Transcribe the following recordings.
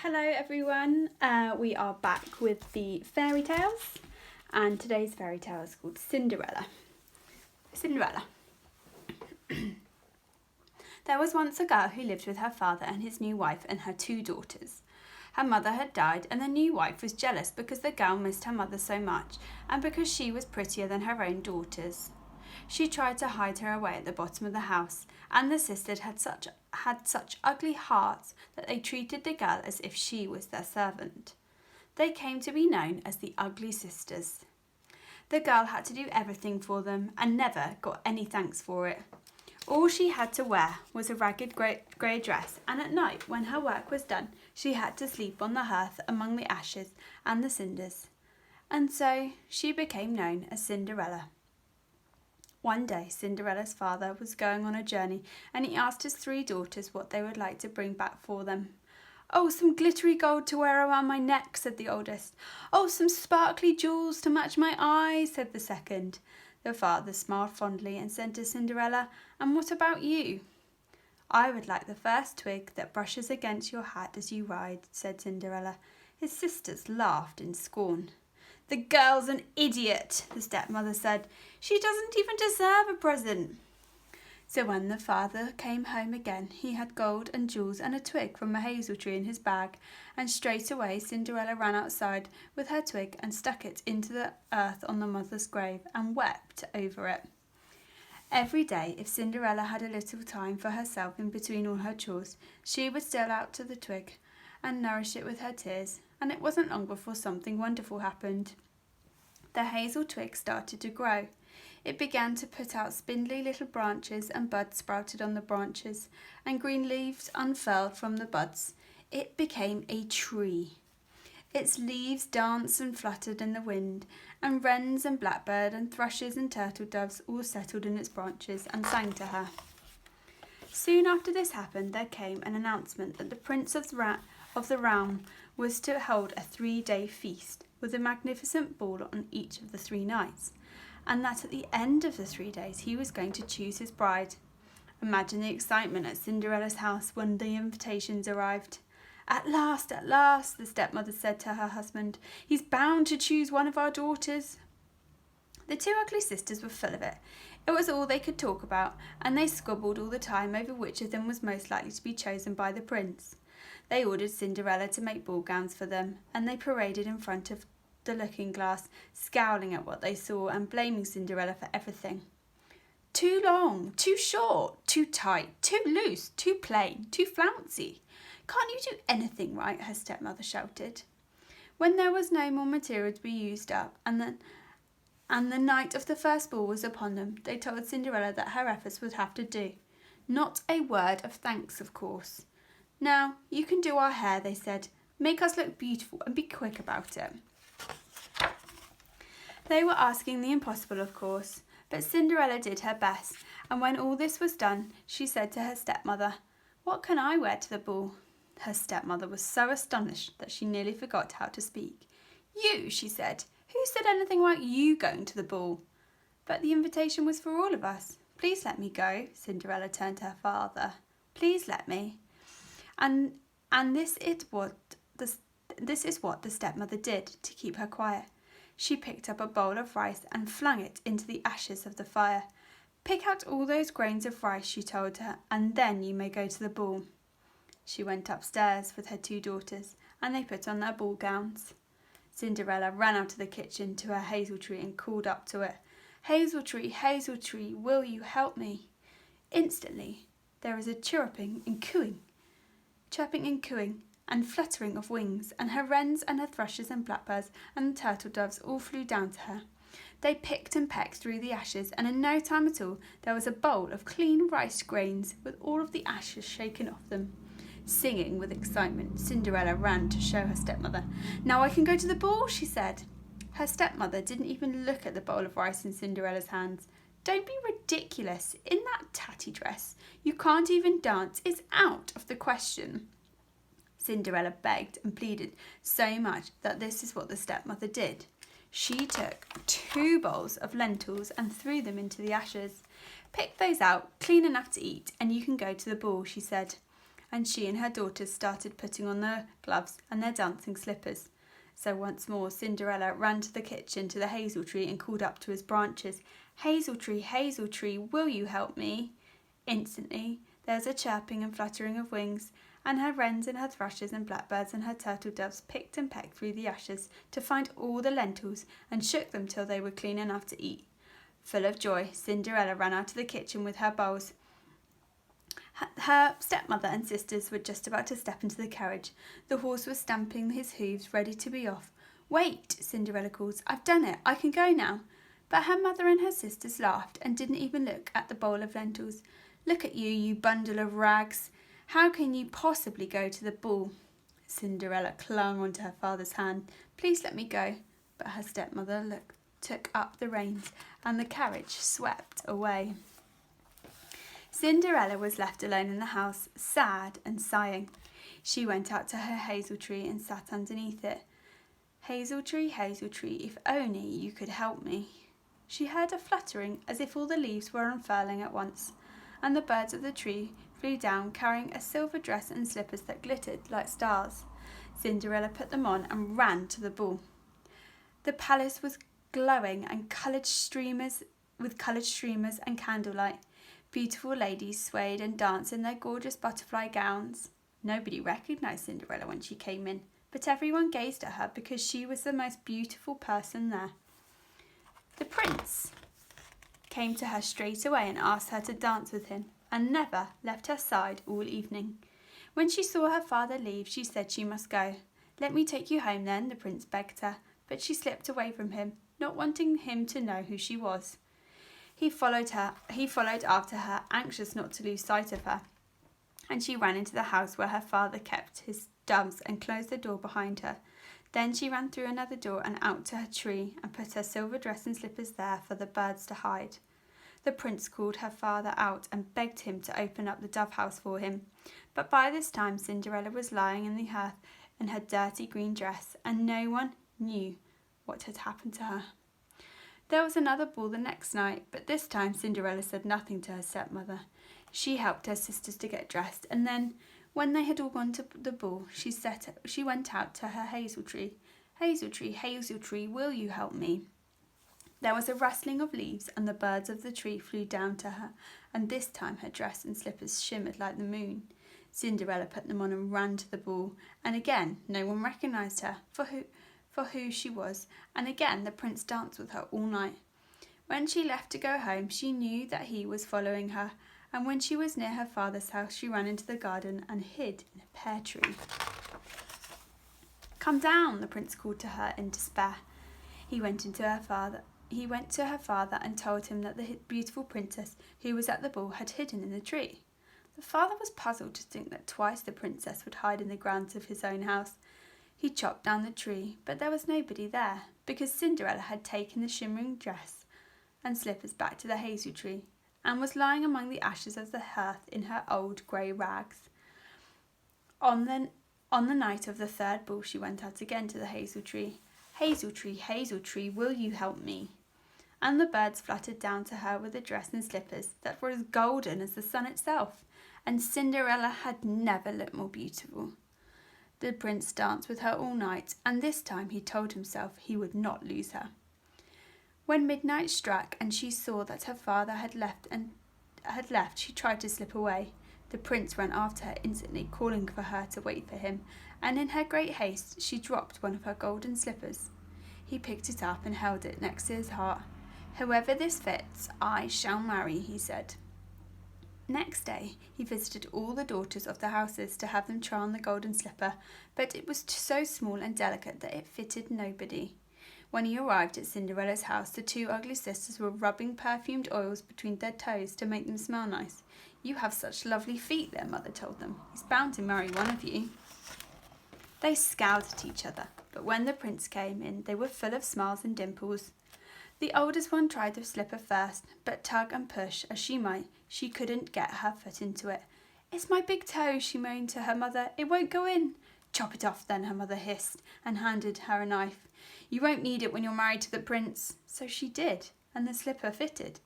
Hello everyone, we are back with the fairy tales, and today's fairy tale is called Cinderella. Cinderella. There was once a girl who lived with her father and his new wife and her 2 daughters. Her mother had died and the new wife was jealous because the girl missed her mother so much and because she was prettier than her own daughters. She tried to hide her away at the bottom of the house, and the sisters had such ugly hearts that they treated the girl as if she was their servant. They came to be known as the Ugly Sisters. The girl had to do everything for them and never got any thanks for it. All she had to wear was a ragged grey dress, and at night, when her work was done, she had to sleep on the hearth among the ashes and the cinders. And so she became known as Cinderella. One day, Cinderella's father was going on a journey and he asked his 3 daughters what they would like to bring back for them. "Oh, some glittery gold to wear around my neck," said the oldest. "Oh, some sparkly jewels to match my eyes," said the second. The father smiled fondly and said to Cinderella, "And what about you?" "I would like the first twig that brushes against your hat as you ride," said Cinderella. His sisters laughed in scorn. "The girl's an idiot," the stepmother said. "She doesn't even deserve a present." So when the father came home again, he had gold and jewels and a twig from a hazel tree in his bag, and straight away Cinderella ran outside with her twig and stuck it into the earth on the mother's grave and wept over it. Every day, if Cinderella had a little time for herself in between all her chores, she would steal out to the twig and nourish it with her tears, and it wasn't long before something wonderful happened. The hazel twig started to grow. It began to put out spindly little branches, and buds sprouted on the branches, and green leaves unfurled from the buds. It became a tree. Its leaves danced and fluttered in the wind, and wrens and blackbird and thrushes and turtle doves all settled in its branches and sang to her. Soon after this happened, there came an announcement that the Prince of the realm was to hold a 3-day feast with a magnificent ball on each of the 3 nights, and that at the end of the 3 days he was going to choose his bride. Imagine the excitement at Cinderella's house when the invitations arrived. At last, the stepmother said to her husband. "He's bound to choose one of our daughters." The 2 ugly sisters were full of it. It was all they could talk about, and they squabbled all the time over which of them was most likely to be chosen by the prince. They ordered Cinderella to make ball gowns for them, and they paraded in front of the looking-glass, scowling at what they saw and blaming Cinderella for everything. "Too long, too short, too tight, too loose, too plain, too flouncy. Can't you do anything right?" her stepmother shouted. When there was no more material to be used up, and the night of the first ball was upon them, they told Cinderella that her efforts would have to do. Not a word of thanks, of course. "Now, you can do our hair," they said. "Make us look beautiful and be quick about it." They were asking the impossible, of course, but Cinderella did her best, and when all this was done, she said to her stepmother, "What can I wear to the ball?" Her stepmother was so astonished that she nearly forgot how to speak. "You," she said. "Who said anything about you going to the ball?" "But the invitation was for all of us. Please let me go." Cinderella turned to her father. "Please let me." And this is what the stepmother did to keep her quiet. She picked up a bowl of rice and flung it into the ashes of the fire. "Pick out all those grains of rice," she told her, "and then you may go to the ball." She went upstairs with her 2 daughters, and they put on their ball gowns. Cinderella ran out of the kitchen to her hazel tree and called up to it, Hazel tree, will you help me?" Instantly there was a chirping and cooing, and fluttering of wings, and her wrens and her thrushes and blackbirds and the turtle doves all flew down to her. They picked and pecked through the ashes, and in no time at all there was a bowl of clean rice grains with all of the ashes shaken off them. Singing with excitement, Cinderella ran to show her stepmother. "Now I can go to the ball," she said. Her stepmother didn't even look at the bowl of rice in Cinderella's hands. "Don't be ridiculous. In that tatty dress. You can't even dance. It's out of the question." Cinderella begged and pleaded so much that this is what the stepmother did. She took 2 bowls of lentils and threw them into the ashes. "Pick those out, clean enough to eat, and you can go to the ball," she said. and she and her daughters started putting on their gloves and their dancing slippers. So once more Cinderella ran to the kitchen to the hazel tree and called up to his branches, hazel tree, will you help me?" Instantly there was a chirping and fluttering of wings, and her wrens and her thrushes and blackbirds and her turtle doves picked and pecked through the ashes to find all the lentils and shook them till they were clean enough to eat. Full of joy, Cinderella ran out of the kitchen with her bowls. Her stepmother and sisters were just about to step into the carriage. The horse was stamping his hooves, ready to be off. "Wait," Cinderella called. "I've done it. I can go now." But her mother and her sisters laughed and didn't even look at the bowl of lentils. "Look at you, you bundle of rags. How can you possibly go to the ball?" Cinderella clung onto her father's hand. "Please let me go." But her stepmother took up the reins and the carriage swept away. Cinderella was left alone in the house, sad and sighing. She went out to her hazel tree and sat underneath it. Hazel tree, if only you could help me." She heard a fluttering as if all the leaves were unfurling at once, and the birds of the tree flew down carrying a silver dress and slippers that glittered like stars. Cinderella put them on and ran to the ball. The palace was glowing and coloured streamers and candlelight. Beautiful ladies swayed and danced in their gorgeous butterfly gowns. Nobody recognised Cinderella when she came in, but everyone gazed at her because she was the most beautiful person there. The prince came to her straight away and asked her to dance with him, and never left her side all evening. When she saw her father leave, she said she must go. "Let me take you home then," the prince begged her, but she slipped away from him, not wanting him to know who she was. He followed after her, anxious not to lose sight of her, and she ran into the house where her father kept his doves and closed the door behind her. Then she ran through another door and out to her tree and put her silver dress and slippers there for the birds to hide. The prince called her father out and begged him to open up the dove house for him. But by this time Cinderella was lying in the hearth in her dirty green dress, and no one knew what had happened to her. There was another ball the next night, but this time Cinderella said nothing to her stepmother. She helped her sisters to get dressed, and then, when they had all gone to the ball, she went out to her hazel tree. Hazel tree, will you help me?" There was a rustling of leaves, and the birds of the tree flew down to her, and this time her dress and slippers shimmered like the moon. Cinderella put them on and ran to the ball, and again no one recognised her for who she was, and again the prince danced with her all night. When she left to go home, she knew that he was following her, and when she was near her father's house, she ran into the garden and hid in a pear tree. "Come down," the prince called to her in despair. He went to her father and told him that the beautiful princess who was at the ball had hidden in the tree. The father was puzzled to think that twice the princess would hide in the grounds of his own house. He chopped down the tree, but there was nobody there, because Cinderella had taken the shimmering dress and slippers back to the hazel tree, and was lying among the ashes of the hearth in her old grey rags. On the night of the third ball, she went out again to the hazel tree. Hazel tree, will you help me?" And the birds fluttered down to her with a dress and slippers that were as golden as the sun itself, and Cinderella had never looked more beautiful. The prince danced with her all night, and this time he told himself he would not lose her. When midnight struck and she saw that her father had left, she tried to slip away. The prince ran after her instantly, calling for her to wait for him, and in her great haste she dropped one of her golden slippers. He picked it up and held it next to his heart. "Whoever this fits, I shall marry," he said. Next day he visited all the daughters of the houses to have them try on the golden slipper, but it was so small and delicate that it fitted nobody. When he arrived at Cinderella's house, the two ugly sisters were rubbing perfumed oils between their toes to make them smell nice. "You have such lovely feet," their mother told them. "He's bound to marry one of you." They scowled at each other, but when the prince came in, they were full of smiles and dimples. The oldest one tried the slipper first, but tug and push as she might, she couldn't get her foot into it. "It's my big toe," she moaned to her mother. "It won't go in." "Chop it off then," her mother hissed, and handed her a knife. "You won't need it when you're married to the prince." So she did, and the slipper fitted.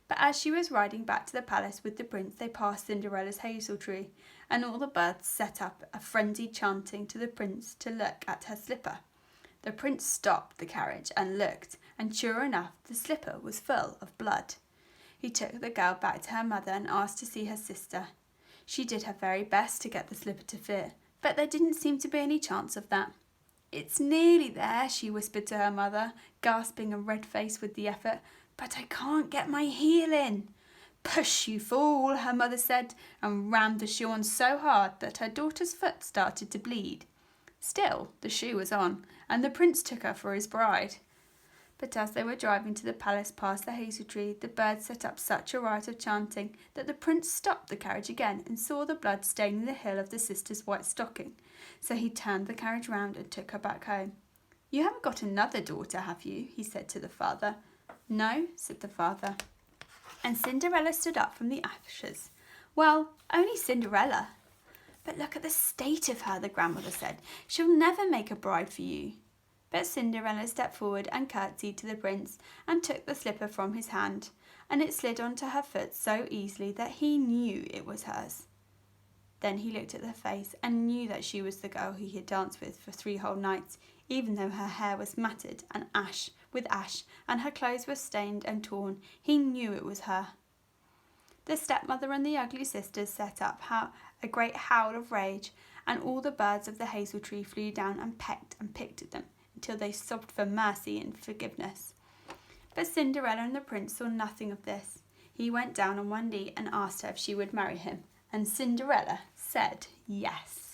But as she was riding back to the palace with the prince, they passed Cinderella's hazel tree, and all the birds set up a frenzied chanting to the prince to look at her slipper. The prince stopped the carriage and looked, and sure enough, the slipper was full of blood. He took the girl back to her mother and asked to see her sister. She did her very best to get the slipper to fit, but there didn't seem to be any chance of that. "It's nearly there," she whispered to her mother, gasping and red-faced with the effort, "but I can't get my heel in." "Push, you fool," her mother said, and rammed the shoe on so hard that her daughter's foot started to bleed. Still, the shoe was on, and the prince took her for his bride. But as they were driving to the palace past the hazel tree, the birds set up such a riot of chanting that the prince stopped the carriage again and saw the blood staining the heel of the sister's white stocking. So he turned the carriage round and took her back home. "You haven't got another daughter, have you?" he said to the father. "No," said the father. And Cinderella stood up from the ashes. "Well, only Cinderella." "But look at the state of her," the grandmother said. "She'll never make a bride for you." But Cinderella stepped forward and curtsied to the prince and took the slipper from his hand, and it slid onto her foot so easily that he knew it was hers. Then he looked at her face and knew that she was the girl he had danced with for 3 whole nights, even though her hair was matted and ash and her clothes were stained and torn. He knew it was her. The stepmother and the ugly sisters set up a great howl of rage, and all the birds of the hazel tree flew down and pecked and picked at them, until they sobbed for mercy and forgiveness. But Cinderella and the prince saw nothing of this. He went down on one knee and asked her if she would marry him, and Cinderella said yes.